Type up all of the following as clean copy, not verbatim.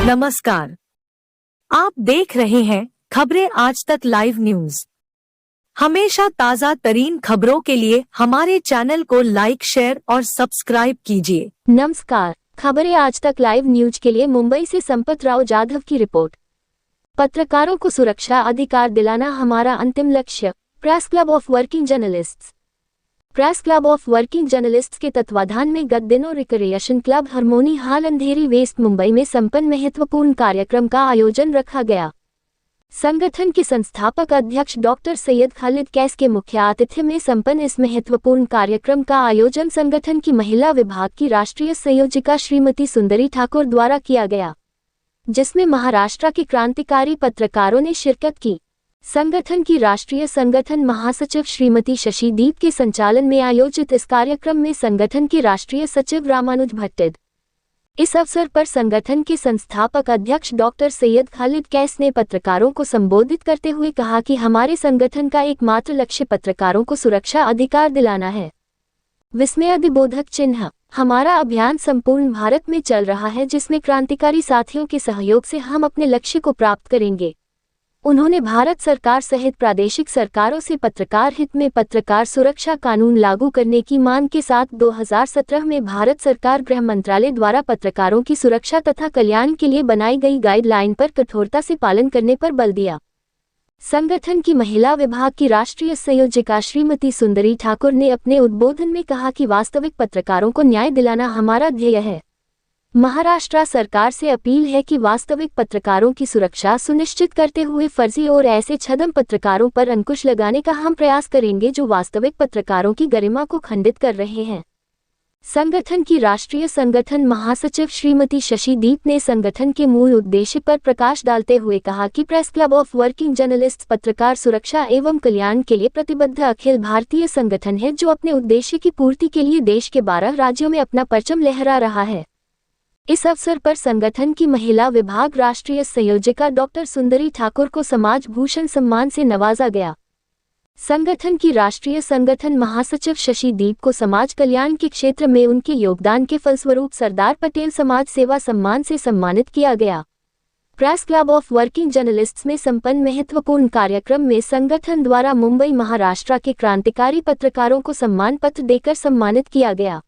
नमस्कार, आप देख रहे हैं खबरें आज तक लाइव न्यूज। हमेशा ताजा तरीन खबरों के लिए हमारे चैनल को लाइक, शेयर और सब्सक्राइब कीजिए। नमस्कार, खबरें आज तक लाइव न्यूज के लिए मुंबई से संपत राव जाधव की रिपोर्ट। पत्रकारों को सुरक्षा अधिकार दिलाना हमारा अंतिम लक्ष्य। Press club of working journalists. Press club of working journalists के तत्वाधान में गत दिनों रिक्रिएशन क्लब हार्मोनी हॉल अंधेरी वेस्ट मुंबई में संपन्न महत्वपूर्ण कार्यक्रम का आयोजन रखा गया। संगठन के संस्थापक अध्यक्ष डॉक्टर सैयद खालिद कैस के मुख्य आतिथ्य में संपन्न इस महत्वपूर्ण कार्यक्रम का आयोजन संगठन की महिला विभाग की राष्ट्रीय संयोजिका श्रीमती सुंदरी ठाकुर द्वारा किया गया, जिसमें महाराष्ट्र के क्रांतिकारी पत्रकारों ने शिरकत की। संगठन की राष्ट्रीय संगठन महासचिव श्रीमती शशि दीप के संचालन में आयोजित इस कार्यक्रम में संगठन के राष्ट्रीय सचिव रामानुज भट्टिद। इस अवसर पर संगठन के संस्थापक अध्यक्ष डॉक्टर सैयद खालिद कैस ने पत्रकारों को संबोधित करते हुए कहा कि हमारे संगठन का एकमात्र लक्ष्य पत्रकारों को सुरक्षा अधिकार दिलाना है। विस्मयादिबोधक चिन्ह। हमारा अभियान संपूर्ण भारत में चल रहा है, जिसमें क्रांतिकारी साथियों के सहयोग से हम अपने लक्ष्य को प्राप्त करेंगे। उन्होंने भारत सरकार सहित प्रादेशिक सरकारों से पत्रकार हित में पत्रकार सुरक्षा कानून लागू करने की मांग के साथ 2017 में भारत सरकार गृह मंत्रालय द्वारा पत्रकारों की सुरक्षा तथा कल्याण के लिए बनाई गई गाइडलाइन पर कठोरता से पालन करने पर बल दिया। संगठन की महिला विभाग की राष्ट्रीय संयोजिका श्रीमती सुंदरी ठाकुर ने अपने उद्बोधन में कहा कि वास्तविक पत्रकारों को न्याय दिलाना हमारा ध्येय है। महाराष्ट्र सरकार से अपील है कि वास्तविक पत्रकारों की सुरक्षा सुनिश्चित करते हुए फर्जी और ऐसे छद्म पत्रकारों पर अंकुश लगाने का हम प्रयास करेंगे जो वास्तविक पत्रकारों की गरिमा को खंडित कर रहे हैं। संगठन की राष्ट्रीय संगठन महासचिव श्रीमती शशि दीप ने संगठन के मूल उद्देश्य पर प्रकाश डालते हुए कहा कि press club of working journalists पत्रकार सुरक्षा एवं कल्याण के लिए प्रतिबद्ध अखिल भारतीय संगठन है, जो अपने उद्देश्य की पूर्ति के लिए देश के 12 राज्यों में अपना परचम लहरा रहा है। इस अवसर पर संगठन की महिला विभाग राष्ट्रीय संयोजिका डॉक्टर सुंदरी ठाकुर को समाज भूषण सम्मान से नवाजा गया। संगठन की राष्ट्रीय संगठन महासचिव शशि दीप को समाज कल्याण के क्षेत्र में उनके योगदान के फलस्वरूप सरदार पटेल समाज सेवा सम्मान से सम्मानित किया गया। Press club of working journalists में संपन्न महत्वपूर्ण कार्यक्रम में संगठन द्वारा मुंबई महाराष्ट्र के क्रांतिकारी पत्रकारों को सम्मान पत्र देकर सम्मानित किया गया।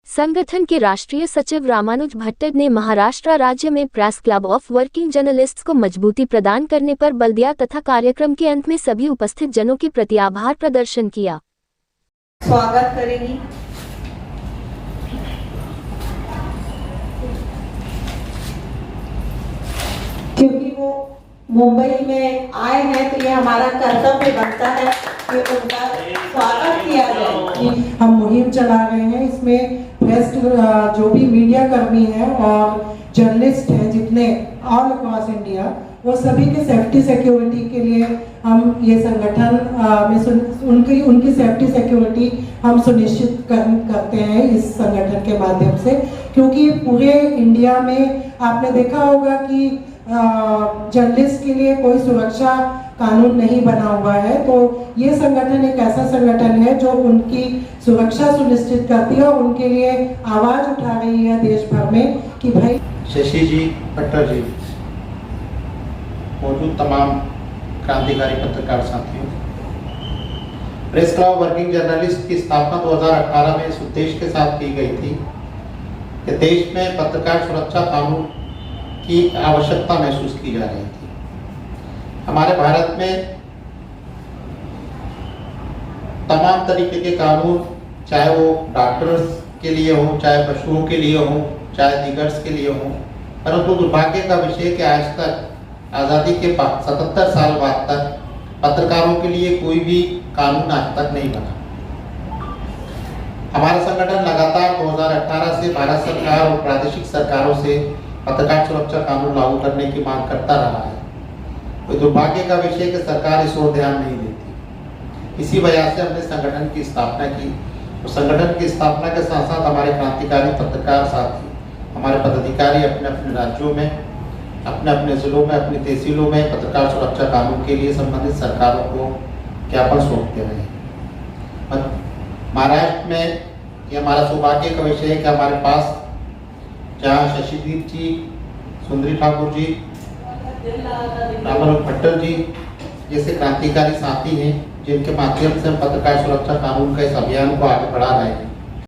संगठन के राष्ट्रीय सचिव रामानुज भट्टिद ने महाराष्ट्र राज्य में press club of working journalists को मजबूती प्रदान करने पर बल दिया तथा कार्यक्रम के अंत में सभी उपस्थित जनों के प्रति आभार प्रदर्शन किया। स्वागत करेंगी क्योंकि वो मुंबई में आए हैं, तो ये हमारा कर्तव्य बनता है कि उनका स्वागत किया जाए। हम मुहिम चला रहे हैं, इसमें प्रेस जो भी मीडिया कर्मी हैं और जर्नलिस्ट हैं जितने ऑल अक्रॉस इंडिया, वो सभी के सेफ्टी सिक्योरिटी के लिए हम ये संगठन में उनकी सेफ्टी सिक्योरिटी हम सुनिश्चित करते हैं इस संगठन के माध्यम से। क्योंकि पूरे इंडिया में आपने देखा होगा कि जर्नलिस्ट के लिए कोई सुरक्षा कानून नहीं बना हुआ है, तो ये संगठन एक ऐसा संगठन है जो उनकी सुरक्षा सुनिश्चित करती है और उनके लिए आवाज उठा रही है देश भर में कि भाई। शशि जी, भट्टर जी, मौजूद तमाम क्रांतिकारी पत्रकार साथियों, प्रेस क्लब वर्किंग जर्नलिस्ट की स्थापना 2018 में इस उद्देश्य के साथ की गई थी कि देश में पत्रकार सुरक्षा कानून की आवश्यकता महसूस की जा रही थी। हमारे भारत में तमाम तरीके के कानून, चाहे वो डॉक्टर्स के लिए हो, चाहे पशुओं के लिए हो, चाहे दिगर्स के लिए हो, परंतु दुर्भाग्य का विषय कि आज तक आज़ादी के 77 साल बाद तक पत्रकारों के लिए कोई भी कानून आज तक नहीं बना। हमारा संगठन लगातार 2018 से भारत सरकार और प्रादेशिक सरकारों से पत्रकार सुरक्षा कानून लागू करने की मांग करता रहा है। तो दुर्भाग्य का विषय कि सरकार इस ओर ध्यान नहीं देती। इसी वजह से हमने संगठन की स्थापना की और संगठन की स्थापना के साथ साथ हमारे क्रांतिकारी पत्रकार साथी, हमारे पदाधिकारी अपने अपने राज्यों में, अपने अपने जिलों में, अपनी तहसीलों में पत्रकार सुरक्षा कानून के लिए संबंधित सरकारों को ज्ञापन सौंपते रहे। और महाराष्ट्र में ये हमारा सौभाग्य का विषय है कि हमारे पास जहाँ शशिदीप जी, सुंदरी ठाकुर जी, रामल भट्टर जी जैसे क्रांतिकारी साथी हैं, जिनके माध्यम से हम पत्रकार सुरक्षा कानून का इस अभियान को आगे बढ़ा रहे हैं।